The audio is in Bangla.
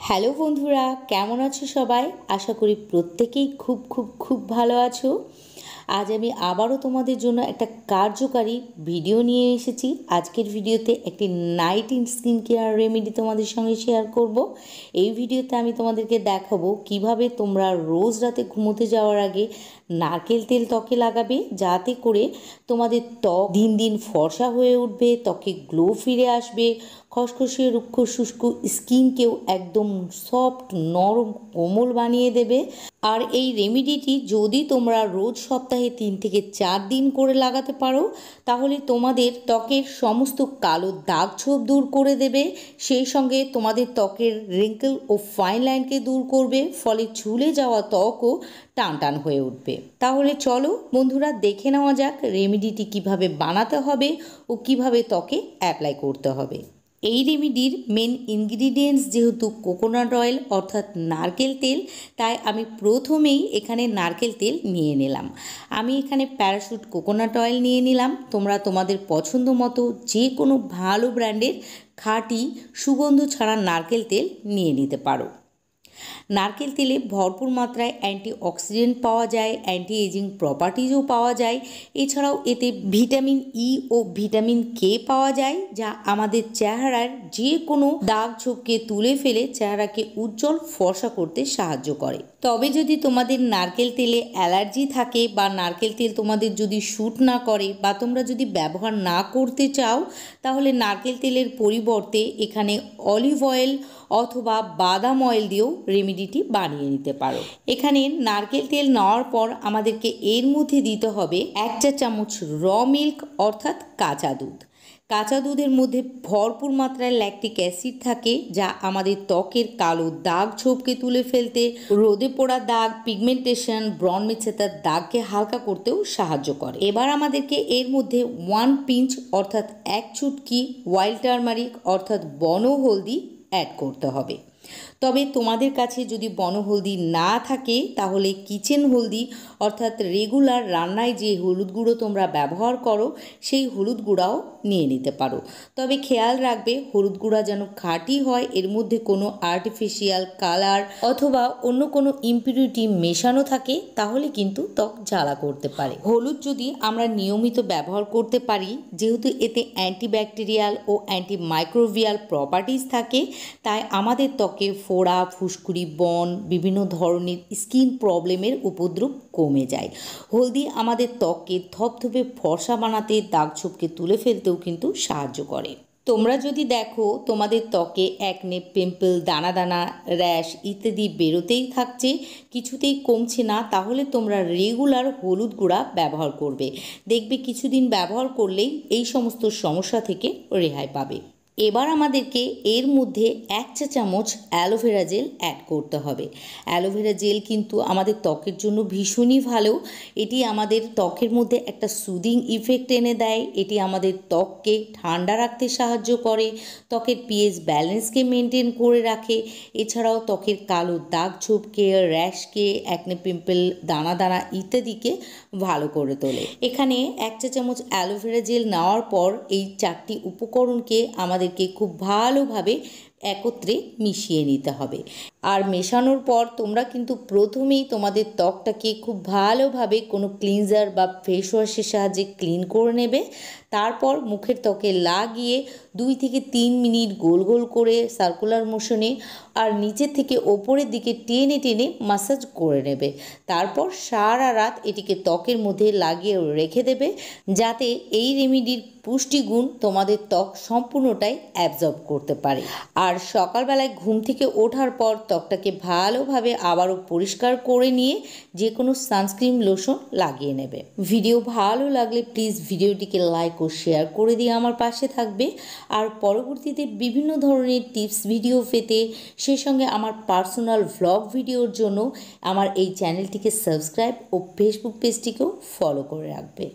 হ্যালো বন্ধুরা, কেমন আছো সবাই? আশা করি প্রত্যেকেই খুব খুব খুব ভালো আছো। আজ আমি আবারও তোমাদের জন্য একটা কার্যকারী ভিডিও নিয়ে এসেছি। আজকের ভিডিওতে একটি নাইট স্কিন কেয়ার রেমেডি তোমাদের সঙ্গে শেয়ার করব। এই ভিডিওতে আমি তোমাদেরকে দেখাবো কিভাবে তোমরা রোজ রাতে ঘুমোতে যাওয়ার আগে নারকেল তেল ত্বকে লাগাবে, যাতে করে তোমাদের ত্বক দিন দিন ফর্সা হয়ে উঠবে, ত্বকে গ্লো ফিরে আসবে, খসখসে রুক্ষ শুষ্ক স্কিনকেও একদম সফট নরম কোমল বানিয়ে দেবে। আর এই রেমেডিটি যদি তোমরা রোজ সপ্তাহে 3 থেকে 4 দিন করে লাগাতে পারো, তাহলে তোমাদের ত্বকের সমস্ত কালো দাগ ছোপ দূর করে দেবে, সেই সঙ্গে তোমাদের ত্বকের রিঙ্কেল ও ফাইন লাইনকে দূর করবে, ফলে ঝুলে যাওয়া ত্বকও টান টান হয়ে উঠবে। তাহলে চলো বন্ধুরা, দেখে নেওয়া যাক রেমেডিটি কিভাবে বানাতে হবে ও কিভাবে ত্বকে অ্যাপ্লাই করতে হবে। এই রেমেডির মেন ইনগ্রিডিয়েন্টস যেহেতু কোকোনাট অয়েল অর্থাৎ নারকেল তেল, তাই আমি প্রথমেই এখানে নারকেল তেল নিয়ে নিলাম। আমি এখানে প্যারাশুট কোকোনাট অয়েল নিয়ে নিলাম। তোমরা তোমাদের পছন্দ মতো যে কোনো ভালো ব্র্যান্ডের খাঁটি সুগন্ধ ছাড়া নারকেল তেল নিয়ে নিতে পারো। নারকেল তেলে ভরপুর মাত্রায় অ্যান্টিঅক্সিডেন্ট পাওয়া যায়, অ্যান্টি এজিং প্রপার্টিজও পাওয়া যায়। এছাড়াও এতে ভিটামিন ই ও ভিটামিন কে পাওয়া যায়, যা আমাদের চেহারার যে কোনো দাগ ছোপকে তুলে ফেলে চেহারাকে উজ্জ্বল ফর্সা করতে সাহায্য করে। তবে যদি তোমাদের নারকেল তেলে অ্যালার্জি থাকে বা নারকেল তেল তোমাদের যদি শ্যুট না করে বা তোমরা যদি ব্যবহার না করতে চাও, তাহলে নারকেল তেলের পরিবর্তে এখানে অলিভ অয়েল অথবা বাদাম অয়েল দিয়েও রেমেডিটি বানিয়ে নিতে পারো। এখানে নারকেল তেল নেওয়ার পর আমাদেরকে এর মধ্যে দিতে হবে 1 চা চামচ র মিল্ক অর্থাৎ কাঁচা দুধ। কাঁচা দুধের মধ্যে ভরপুর মাত্রায় ল্যাকটিক অ্যাসিড থাকে, যা আমাদের ত্বকের কালো দাগ ছোপকে তুলে ফেলতে, রোদে পোড়া দাগ, পিগমেন্টেশন, ব্রণ মেছেতার দাগকে হালকা করতেও সাহায্য করে। এবার আমাদেরকে এর মধ্যে 1 পিঞ্চ অর্থাৎ 1 চুটকি ওয়াইল্ড টারমারিক অর্থাৎ বনহলদি অ্যাড করতে হবে। তবে তোমাদের কাছে যদি বনহলদি না থাকে, তাহলে কিচেন হলদি অর্থাৎ রেগুলার রান্নায় যে হলুদ গুঁড়ো তোমরা ব্যবহার করো, সেই হলুদ গুঁড়াও নিয়ে নিতে পারো। তবে খেয়াল রাখবে হলুদ গুঁড়া যেন খাঁটি হয়, এর মধ্যে কোনো আর্টিফিশিয়াল কালার অথবা অন্য কোনো ইম্পিউরিটি মেশানো থাকে, তাহলে কিন্তু ত্বক জ্বালা করতে পারে। হলুদ যদি আমরা নিয়মিত ব্যবহার করতে পারি, যেহেতু এতে অ্যান্টিব্যাকটেরিয়াল ও অ্যান্টিমাইক্রোবিয়াল প্রপার্টিজ থাকে, তাই আমাদের ত্বকে ফোড়া, ফুসকুড়ি, বন, বিভিন্ন ধরনের স্কিন প্রবলেমের উপদ্রব কমে যায়। হলদি আমাদের ত্বককে ধপধপে ফর্সা বানাতে, দাগ ছোপকে তুলে ফেলতেও কিন্তু সাহায্য করে। তোমরা যদি দেখো তোমাদের ত্বকে একনে, পিম্পল, দানা দানা, র্যাশ ইত্যাদি বেরোতেই থাকছে, কিছুতেই কমছে না, তাহলে তোমরা রেগুলার হলুদ গুঁড়া ব্যবহার করবে। দেখবে কিছুদিন ব্যবহার করলেই এই সমস্ত সমস্যা থেকে রেহাই পাবে। এবার আমাদেরকে এর মধ্যে 1 চা চামচ অ্যালোভেরা জেল অ্যাড করতে হবে। অ্যালোভেরা জেল কিন্তু আমাদের ত্বকের জন্য ভীষণই ভালো। এটি আমাদের ত্বকের মধ্যে একটা সুদিং ইফেক্ট এনে দেয়। এটি আমাদের ত্বককে ঠান্ডা রাখতে সাহায্য করে, ত্বকের পিএইচ ব্যালেন্সকে মেনটেন করে রাখে। এছাড়াও ত্বকের কালো দাগ ছোপকে, র্যাশকে, অ্যাকনে, পিম্পল, দানা দানা ইত্যাদিকে ভালো করে তোলে। এখানে 1 চা চামচ অ্যালোভেরা জেল নেওয়ার পর এই 4টি উপকরণকে আমাদেরকে খুব ভালোভাবে একত্রে মিশিয়ে নিতে হবে। আর মেশানোর পর তোমরা কিন্তু প্রথমেই তোমাদের ত্বকটাকে খুব ভালোভাবে কোনো ক্লিনজার বা ফেস ওয়াশের সাহায্যে ক্লিন করে নেবে। তারপর মুখের ত্বকে লাগিয়ে 2 থেকে 3 মিনিট গোল গোল করে সার্কুলার মোশনে আর নিচের থেকে ওপরের দিকে টেনে টেনে মাসাজ করে নেবে। তারপর সারা রাত এটিকে ত্বকের মধ্যে লাগিয়ে রেখে দেবে, যাতে এই রেমেডির পুষ্টিগুণ তোমাদের ত্বক সম্পূর্ণটাই অ্যাবজর্ব করতে পারে। আর সকালবেলায় ঘুম থেকে ওঠার পর ত্বকটাকে ভালোভাবে আবারও পরিষ্কার করে নিয়ে যে কোনো সানস্ক্রিন লোশন লাগিয়ে নেবে। ভিডিও ভালো লাগলে প্লিজ ভিডিওটিকে লাইক ও শেয়ার করে দিয়ে আমার পাশে থাকবে। আর পরবর্তীতে বিভিন্ন ধরনের টিপস ভিডিও পেতে, সেই সঙ্গে আমার পার্সোনাল ভ্লগ ভিডিওর জন্য আমার এই চ্যানেলটিকে সাবস্ক্রাইব ও ফেসবুক পেজটিকেও ফলো করে রাখবে।